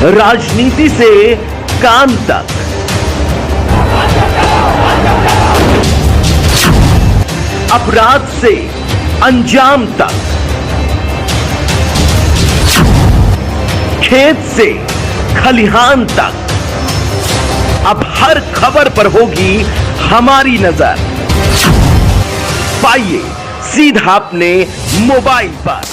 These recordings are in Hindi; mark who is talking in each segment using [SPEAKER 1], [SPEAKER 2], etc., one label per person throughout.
[SPEAKER 1] राजनीति से काम तक, अपराध से अंजाम तक, खेत से खलिहान तक, अब हर खबर पर होगी हमारी नजर। पाइए सीधा अपने मोबाइल पर।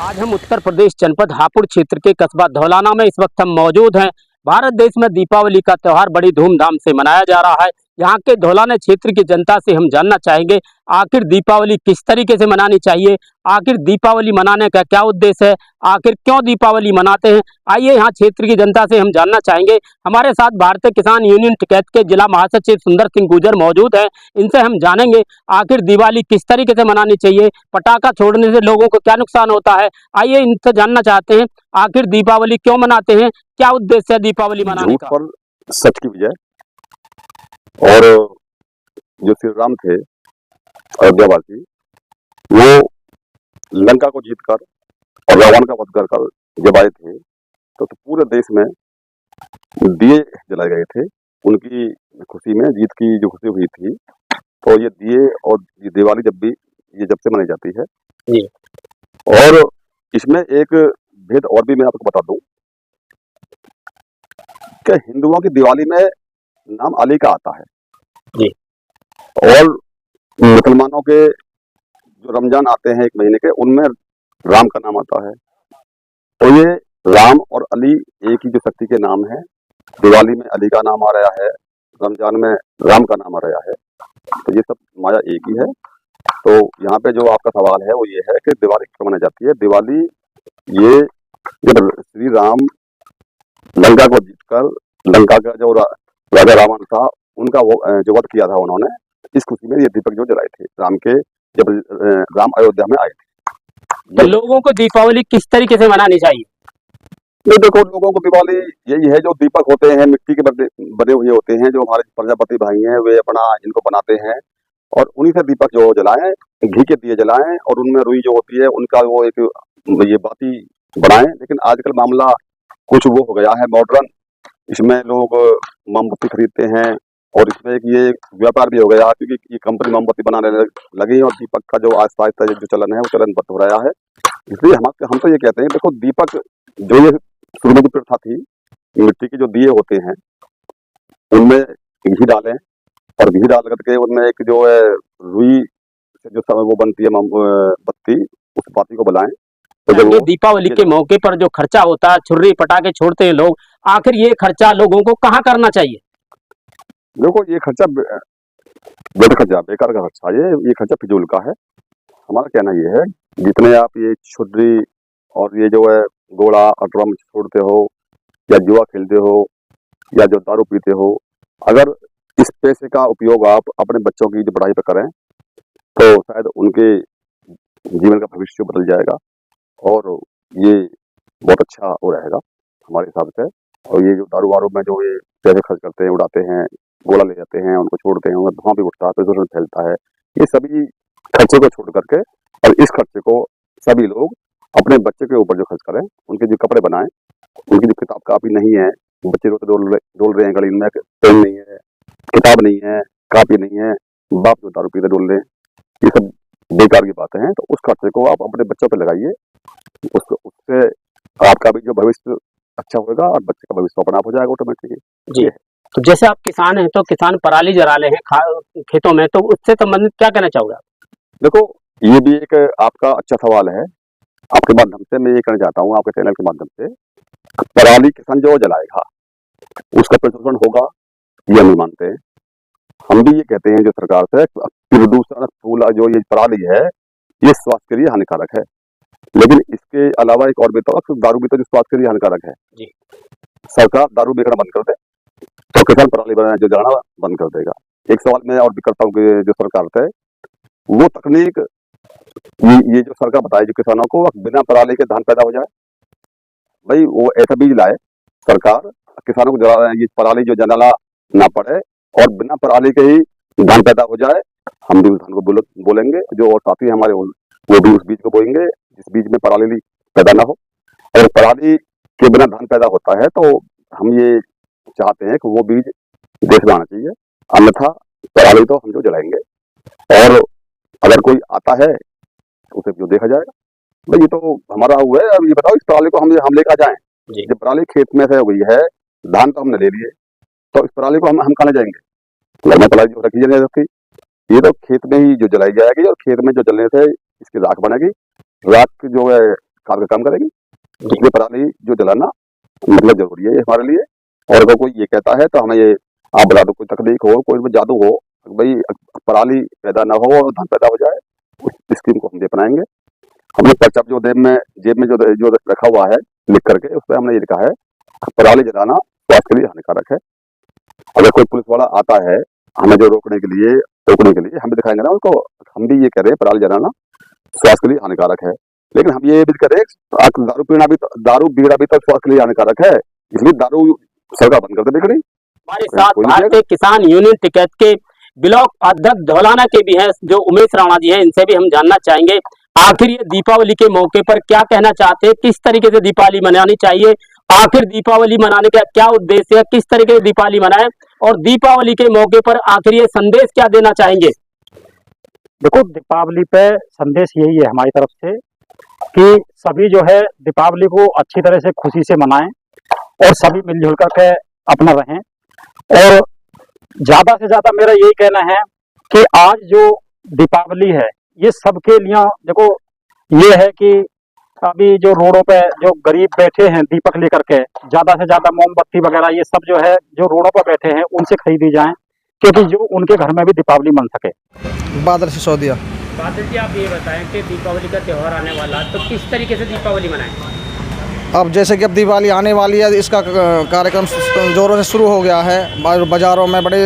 [SPEAKER 2] आज हम उत्तर प्रदेश जनपद हापुड़ क्षेत्र के कस्बा धौलाना में इस वक्त हम मौजूद हैं। भारत देश में दीपावली का त्यौहार बड़ी धूमधाम से मनाया जा रहा है। यहाँ के धौलाना क्षेत्र की जनता से हम जानना चाहेंगे आखिर दीपावली किस तरीके से मनानी चाहिए, आखिर दीपावली मनाने का क्या उद्देश्य है, आखिर क्यों दीपावली मनाते हैं। आइए यहाँ क्षेत्र की जनता से हम जानना चाहेंगे। हमारे साथ भारतीय किसान यूनियन टिकैत के जिला महासचिव सुंदर सिंह गुर्जर मौजूद हैं। इनसे हम जानेंगे आखिर दिवाली किस तरीके से मनानी चाहिए, पटाखा छोड़ने से लोगों को क्या नुकसान होता है। आइए इनसे जानना चाहते हैं आखिर दीपावली क्यों मनाते हैं, क्या उद्देश्य है दीपावली मनाने का।
[SPEAKER 3] पर सच की विजय। और जो श्री राम थे अयोध्यावासी, वो लंका को जीतकर और रावण का वध कर जब आए थे तो पूरे देश में दिए जलाए गए थे उनकी खुशी में, जीत की जो खुशी हुई थी। तो ये दिए और ये दिवाली जब से मनाई जाती है
[SPEAKER 2] जी।
[SPEAKER 3] और इसमें एक भेद और भी मैं आपको बता दूं कि हिंदुओं की दिवाली में नाम अली का आता है
[SPEAKER 2] जी।
[SPEAKER 3] और मुसलमानों के जो रमजान आते हैं एक महीने के, उनमें राम का नाम आता है। तो ये राम और अली एक ही जो शक्ति के नाम है। दिवाली में अली का नाम आ रहा है, रमजान में राम का नाम आ रहा है। तो ये सब माया एक ही है। तो यहाँ पे जो आपका सवाल है वो ये है कि दिवाली क्यों मनाई जाती है। दिवाली ये जब श्री राम लंका को जीतकर, लंका का जो राजा रावण था उनका वो जो वध किया था उन्होंने, इस खुशी में ये दीपक जो जलाए थे राम के, जब राम अयोध्या में आए थे।
[SPEAKER 2] तो लोगों को दीपावली किस तरीके से मनानी चाहिए।
[SPEAKER 3] नहीं देखो, लोगों को दिवाली यही है, जो दीपक होते हैं मिट्टी के बने हुए होते हैं, जो हमारे प्रजापति भाई हैं वे अपना इनको बनाते हैं और उन्हीं से दीपक जो जलाएं, घी के दिए जलाएं और उनमें रुई जो होती है उनका वो एक ये बाती बनाएं। लेकिन आजकल मामला कुछ वो हो गया है मॉडर्न, इसमें लोग मोमबत्ती खरीदते हैं और इसमें एक ये व्यापार भी हो गया क्योंकि ये कंपनी मोमबत्ती बनाने लगी और दीपक का जो आस्ता आस्ता जो चलन है वो चलन बंद हो रहा है। इसलिए हम तो ये कहते हैं, देखो दीपक जो ये शुरू में जो प्रथा थी, मिट्टी के जो दिए होते हैं उनमें घी डालें और घी डाल करके उनमें एक जो है रुई से जो समय वो बनती है बत्ती, उस बाती को बनाएं। तो जब
[SPEAKER 2] दीपावली के मौके पर जो खर्चा होता है, छुर्री पटाखे छोड़ते हैं लोग, आखिर ये खर्चा लोगों को कहाँ करना चाहिए।
[SPEAKER 3] देखो ये खर्चा बेकार का खर्चा, ये खर्चा फिजूल का है। हमारा कहना ये है, जितने आप ये छुर्री और ये जो है गोला अटरम छोड़ते हो या जुआ खेलते हो या जो दारू पीते हो, अगर इस पैसे का उपयोग आप अपने बच्चों की जो पढ़ाई पर करें तो शायद उनके जीवन का भविष्य बदल जाएगा और ये बहुत अच्छा हो रहेगा हमारे हिसाब से। और ये जो दारू वारू में जो ये पैसे खर्च करते हैं, उड़ाते हैं, गोला ले जाते हैं, उनको छोड़ते हैं, उनमें धुआं भी उठता है, प्रदूषण फैलता है, ये सभी खर्चे को छोड़ करके और इस खर्चे को सभी लोग अपने बच्चे के ऊपर जो खर्च करें, उनके जो कपड़े बनाएं, उनकी जो किताब कापी नहीं है, बच्चे रोते डोल रहे हैं गली में, पेन नहीं है, किताब नहीं है, कापी नहीं है, बाप जो दारू पीते डोल रहे हैं, ये सब बेकार की बातें हैं। तो उस खर्चे को आप अपने बच्चों पे लगाइए, उससे आपका भी जो भविष्य अच्छा होगा और बच्चे का भविष्य अपना आप हो जाएगा ऑटोमेटिकली
[SPEAKER 2] जी। तो जैसे आप किसान हैं तो किसान पराली जला रहे हैं खेतों में, तो उससे संबंधित क्या कहना चाहोगे।
[SPEAKER 3] देखो ये भी एक आपका अच्छा सवाल है, आपके माध्यम से मैं ये कहना चाहता हूँ, आपके चैनल के माध्यम से, पराली किसान जो जलाएगा उसका प्रदूषण होगा ये नहीं मानते। हम भी ये कहते हैं जो सरकार से, प्रदूषण फूला जो ये पराली है ये स्वास्थ्य के लिए हानिकारक है, लेकिन इसके अलावा एक और भी तो दारू भी तो जो स्वास्थ्य के लिए हानिकारक है
[SPEAKER 2] जी। सरकार
[SPEAKER 3] दारू बेचना बंद कर दे तो किसान पराली जो जलाना बंद कर देगा। एक सवाल मैं और भी करता हूँ कि जो सरकार से वो तकनीक ये जो सरकार बताए जो किसानों को बिना पराली के धान पैदा हो जाए, भाई वो ऐसा बीज लाए सरकार, किसानों को ये पराली जो जलाना ना पड़े और बिना पराली के ही धान पैदा हो जाए। हम भी उस धान को बोलेंगे जो, और साथ ही हमारे वो भी उस बीज को बोएंगे जिस बीज में पराली पैदा ना हो। अगर पराली के बिना धान पैदा होता है तो हम ये चाहते हैं कि वो बीज देश में आना चाहिए, अन्यथा पराली तो हम जो जलाएंगे। और अगर कोई आता है तो उसे जो देखा जाएगा, भाई ये तो हमारा हुआ है, अब ये बताओ इस पराली को हम लेकर जाएं।
[SPEAKER 2] जी।
[SPEAKER 3] जब पराली खेत में से हुई है, धान तो हमने ले लिए, तो इस पराली को हम कहाँ ले जाएंगे? घर में पराली जो रखी जाने रखी, ये तो खेत में ही जो जलाई जाएगी और खेत में जो जलने से इसकी राख बनेगी, राख जो है कार्य काम करेगी। इसलिए पराली जो जलाना मतलब जरूरी है हमारे लिए। और अगर कोई ये कहता है तो हमें ये आप बता दो, कोई तकनीक हो, कोई जादू हो, भाई पराली पैदा ना हो और धान पैदा हो जाए, उस स्कीम को हम दे अपनाएंगे। हमने पर्चा जो जेब में जो रखा हुआ है लिख करके, उस पर हमने ये लिखा है पराली जलाना स्वास्थ्य के लिए हानिकारक है। अगर कोई पुलिस वाला आता है हमें जो रोकने के लिए हम भी दिखाएंगे ना उनको, हम भी ये कह रहे हैं पराली जलाना स्वास्थ्य के लिए हानिकारक है। लेकिन हम ये भी करें दारू पीना भी तो स्वास्थ्य के लिए हानिकारक है, इसलिए दारू सरकार बंद कर दे बिगड़ी।
[SPEAKER 2] हमारे साथ भारतीय किसान यूनियन टिकैत के ब्लॉक अध्यक्ष धौलाना के भी हैं जो उमेश राणा जी हैं, इनसे भी हम जानना चाहेंगे आखिर ये दीपावली के मौके पर क्या कहना चाहते हैं, किस तरीके से दीपावली मनानी चाहिए, आखिर दीपावली मनाने का क्या उद्देश्य है, किस तरीके से दीपावली मनाएं और दीपावली के मौके पर आखिर ये संदेश क्या देना चाहेंगे।
[SPEAKER 4] देखो, दीपावली पे संदेश यही है हमारी तरफ से कि सभी जो है दीपावली को अच्छी तरह से खुशी से मनाएं और सभी मिलजुल करके अपना रहें। और ज्यादा से ज्यादा मेरा यही कहना है कि आज जो दीपावली है ये सबके लिए, देखो ये है कि अभी जो रोडों पे जो गरीब बैठे हैं दीपक लेकर के, ज्यादा से ज्यादा मोमबत्ती वगैरह ये सब जो है जो रोडों पर बैठे हैं उनसे खरीदी जाएं, क्योंकि जो उनके घर में भी दीपावली मन सके।
[SPEAKER 5] बादल सिसोदिया।
[SPEAKER 2] बादल जी, आप ये बताएं कि दीपावली का त्यौहार आने वाला है तो किस तरीके से दीपावली मनाएं।
[SPEAKER 5] अब जैसे कि अब दिवाली आने वाली है, इसका कार्यक्रम जोरों से शुरू हो गया है। बाज़ारों में बड़े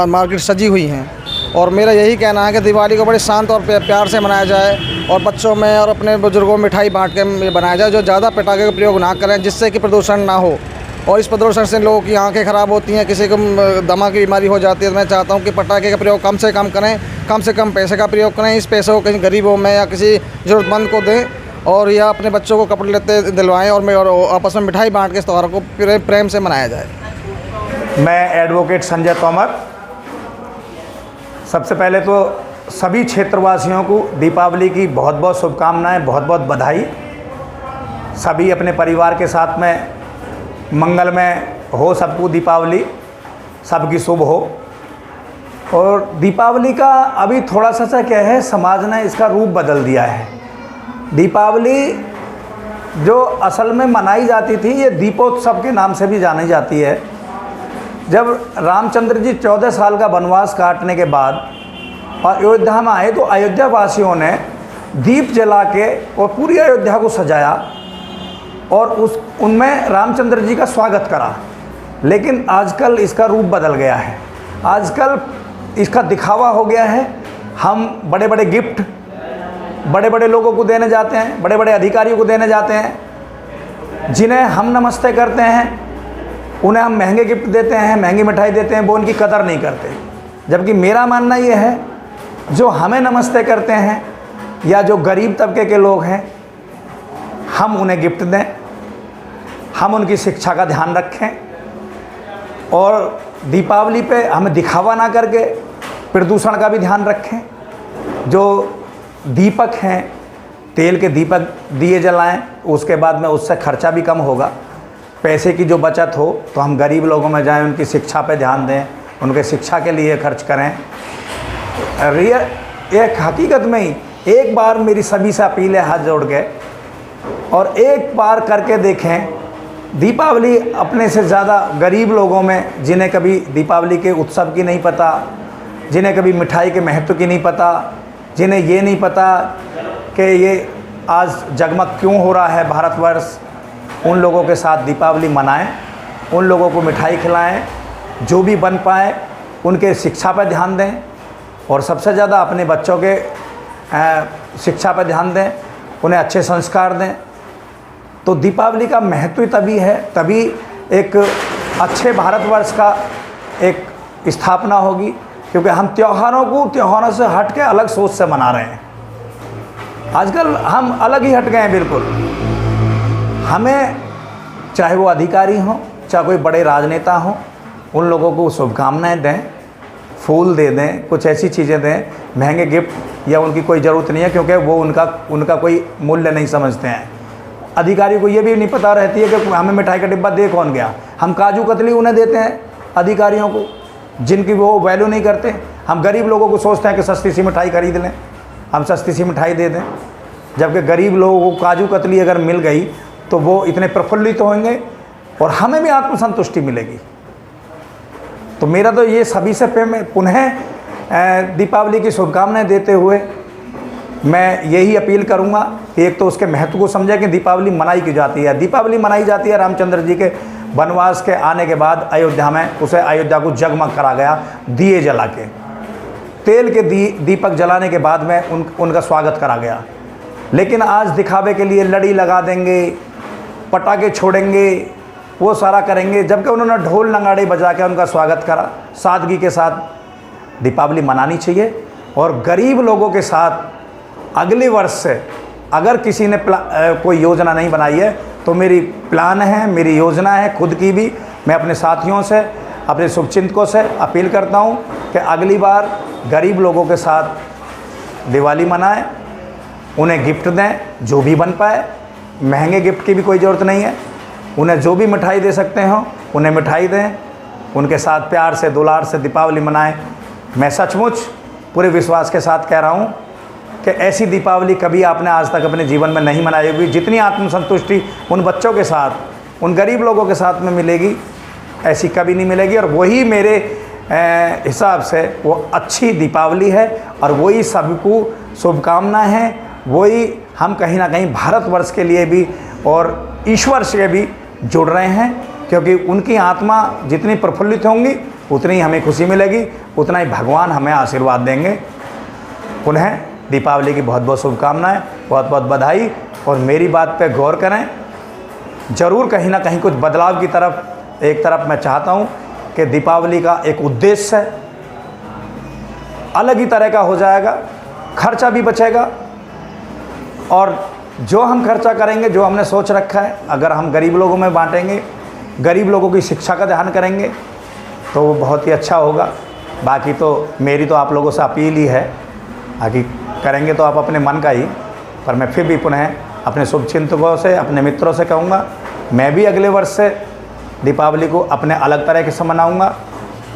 [SPEAKER 5] मार्केट सजी हुई हैं और मेरा यही कहना है कि दिवाली को बड़े शांत और प्यार से मनाया जाए और बच्चों में और अपने बुजुर्गों में मिठाई बांट के बनाया जाए, जो ज़्यादा पटाखे का प्रयोग ना करें जिससे कि प्रदूषण ना हो। और इस प्रदूषण से लोगों की आंखें ख़राब होती हैं, किसी को दमा की बीमारी हो जाती है। तो मैं चाहता हूँ कि पटाखे का प्रयोग कम से कम पैसे का प्रयोग करें। इस पैसे को कहीं गरीबों में या किसी ज़रूरतमंद को दें और या अपने बच्चों को कपड़े लेते दिलवाएं और आपस में मिठाई बांट के इस त्यौहार को प्रेम से मनाया जाए।
[SPEAKER 6] मैं एडवोकेट संजय तोमर। सबसे पहले तो सभी क्षेत्रवासियों को दीपावली की बहुत बहुत शुभकामनाएं, बहुत बहुत बधाई। सभी अपने परिवार के साथ में मंगलमय हो, सबको दीपावली सबकी शुभ हो। और दीपावली का अभी थोड़ा सा क्या है, समाज ने इसका रूप बदल दिया है। दीपावली जो असल में मनाई जाती थी, ये दीपोत्सव के नाम से भी जानी जाती है। जब रामचंद्र जी 14 साल का वनवास काटने के बाद अयोध्या में आए तो अयोध्या वासियों ने दीप जला के और पूरी अयोध्या को सजाया और उनमें रामचंद्र जी का स्वागत करा। लेकिन आजकल इसका रूप बदल गया है। आजकल इसका दिखावा हो गया है। हम बड़े बड़े गिफ्ट बड़े बड़े लोगों को देने जाते हैं, बड़े बड़े अधिकारियों को देने जाते हैं, जिन्हें हम नमस्ते करते हैं उन्हें हम महंगे गिफ्ट देते हैं, महंगी मिठाई देते हैं, वो उनकी कदर नहीं करते। जबकि मेरा मानना ये है, जो हमें नमस्ते करते हैं या जो गरीब तबके के लोग हैं, हम उन्हें गिफ्ट दें, हम उनकी शिक्षा का ध्यान रखें और दीपावली पे हमें दिखावा ना करके प्रदूषण का भी ध्यान रखें। जो दीपक हैं, तेल के दीपक दिए जलाएं, उसके बाद में उससे खर्चा भी कम होगा। पैसे की जो बचत हो तो हम गरीब लोगों में जाएं, उनकी शिक्षा पे ध्यान दें, उनके शिक्षा के लिए खर्च करें। एक हकीकत में ही एक बार मेरी सभी से अपील है हाथ जोड़ के, और एक बार करके देखें दीपावली अपने से ज़्यादा गरीब लोगों में, जिन्हें कभी दीपावली के उत्सव की नहीं पता, जिन्हें कभी मिठाई के महत्व की नहीं पता, जिन्हें ये नहीं पता कि ये आज जगमग क्यों हो रहा है भारतवर्ष, उन लोगों के साथ दीपावली मनाएं, उन लोगों को मिठाई खिलाएं, जो भी बन पाए उनके शिक्षा पर ध्यान दें और सबसे ज़्यादा अपने बच्चों के शिक्षा पर ध्यान दें, उन्हें अच्छे संस्कार दें। तो दीपावली का महत्व तभी है, तभी एक अच्छे भारतवर्ष का एक स्थापना होगी, क्योंकि हम त्योहारों से हट के अलग सोच से मना रहे हैं। आजकल हम अलग ही हट गए हैं बिल्कुल। हमें चाहे वो अधिकारी हों, चाहे कोई बड़े राजनेता हों, उन लोगों को शुभकामनाएं दें, फूल दे दें, कुछ ऐसी चीज़ें दें, महंगे गिफ्ट या उनकी कोई ज़रूरत नहीं है, क्योंकि वो उनका कोई मूल्य नहीं समझते हैं। अधिकारी को ये भी नहीं पता रहती है कि हमें मिठाई का डिब्बा दे कौन गया। हम काजू कतली उन्हें देते हैं अधिकारियों को, जिनकी वो वैल्यू नहीं करते। हम गरीब लोगों को सोचते हैं कि सस्ती सी मिठाई खरीद लें, हम सस्ती सी मिठाई दे दें, जबकि गरीब लोगों को काजू कतली अगर मिल गई तो वो इतने प्रफुल्लित होंगे और हमें भी आत्मसंतुष्टि मिलेगी। तो मेरा तो ये सभी से पुनः दीपावली की शुभकामनाएं देते हुए मैं यही अपील करूंगा कि एक तो उसके महत्व को समझें कि दीपावली मनाई क्यों जाती है। दीपावली मनाई जाती है रामचंद्र जी के वनवास के आने के बाद अयोध्या में, उसे अयोध्या को जगमग करा गया दिए जला के, तेल के दीपक जलाने के बाद में उनका स्वागत करा गया। लेकिन आज दिखावे के लिए लड़ी लगा देंगे, पटाखे छोड़ेंगे, वो सारा करेंगे, जबकि उन्होंने ढोल नगाड़े बजा के उनका स्वागत करा। सादगी के साथ दीपावली मनानी चाहिए। और गरीब लोगों के साथ अगले वर्ष से अगर किसी ने कोई योजना नहीं बनाई है तो मेरी प्लान है, मेरी योजना है खुद की भी। मैं अपने साथियों से, अपने शुभचिंतकों से अपील करता हूं कि अगली बार गरीब लोगों के साथ दिवाली मनाएं, उन्हें गिफ्ट दें जो भी बन पाए। महंगे गिफ्ट की भी कोई ज़रूरत नहीं है, उन्हें जो भी मिठाई दे सकते हो उन्हें मिठाई दें, उनके साथ प्यार से दुलार से दीपावली मनाएं। मैं सचमुच पूरे विश्वास के साथ कह रहा हूं कि ऐसी दीपावली कभी आपने आज तक अपने जीवन में नहीं मनाई होगी। जितनी आत्मसंतुष्टि उन बच्चों के साथ, उन गरीब लोगों के साथ में मिलेगी, ऐसी कभी नहीं मिलेगी। और वही मेरे हिसाब से वो अच्छी दीपावली है और वही सबको शुभकामना है। वही हम कहीं ना कहीं भारतवर्ष के लिए भी और ईश्वर से भी जुड़ रहे हैं, क्योंकि उनकी आत्मा जितनी प्रफुल्लित होंगी उतनी ही हमें खुशी मिलेगी, उतना ही भगवान हमें आशीर्वाद देंगे। पुनः दीपावली की बहुत बहुत शुभकामनाएं, बहुत बहुत बधाई। और मेरी बात पे गौर करें, ज़रूर कहीं ना कहीं कुछ बदलाव की तरफ एक तरफ मैं चाहता हूं कि दीपावली का एक उद्देश्य अलग ही तरह का हो जाएगा, खर्चा भी बचेगा। और जो हम खर्चा करेंगे, जो हमने सोच रखा है, अगर हम गरीब लोगों में बांटेंगे, गरीब लोगों की शिक्षा का ध्यान करेंगे तो वो बहुत ही अच्छा होगा। बाकी तो मेरी तो आप लोगों से अपील ही है, बाकी करेंगे तो आप अपने मन का ही। पर मैं फिर भी पुनः अपने शुभचिंतकों से, अपने मित्रों से कहूँगा, मैं भी अगले वर्ष से दीपावली को अपने अलग तरीके से मनाऊँगा।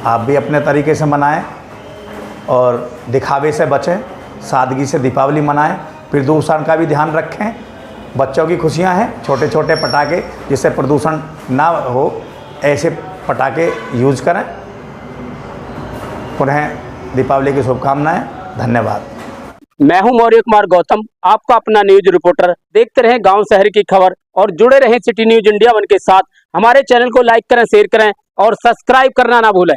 [SPEAKER 6] आप भी अपने तरीके से मनाएं और दिखावे से बचें, सादगी से दीपावली मनाएं, प्रदूषण का भी ध्यान रखें। बच्चों की खुशियां हैं, छोटे छोटे पटाखे जिससे प्रदूषण ना हो, ऐसे पटाखे यूज करें। पुनः दीपावली की शुभकामनाएं। धन्यवाद।
[SPEAKER 2] मैं हूं मौर्य कुमार गौतम, आपका अपना न्यूज रिपोर्टर। देखते रहें गांव शहर की खबर और जुड़े रहें सिटी न्यूज इंडिया 1 के साथ। हमारे चैनल को लाइक करें, शेयर करें और सब्सक्राइब करना ना भूलें।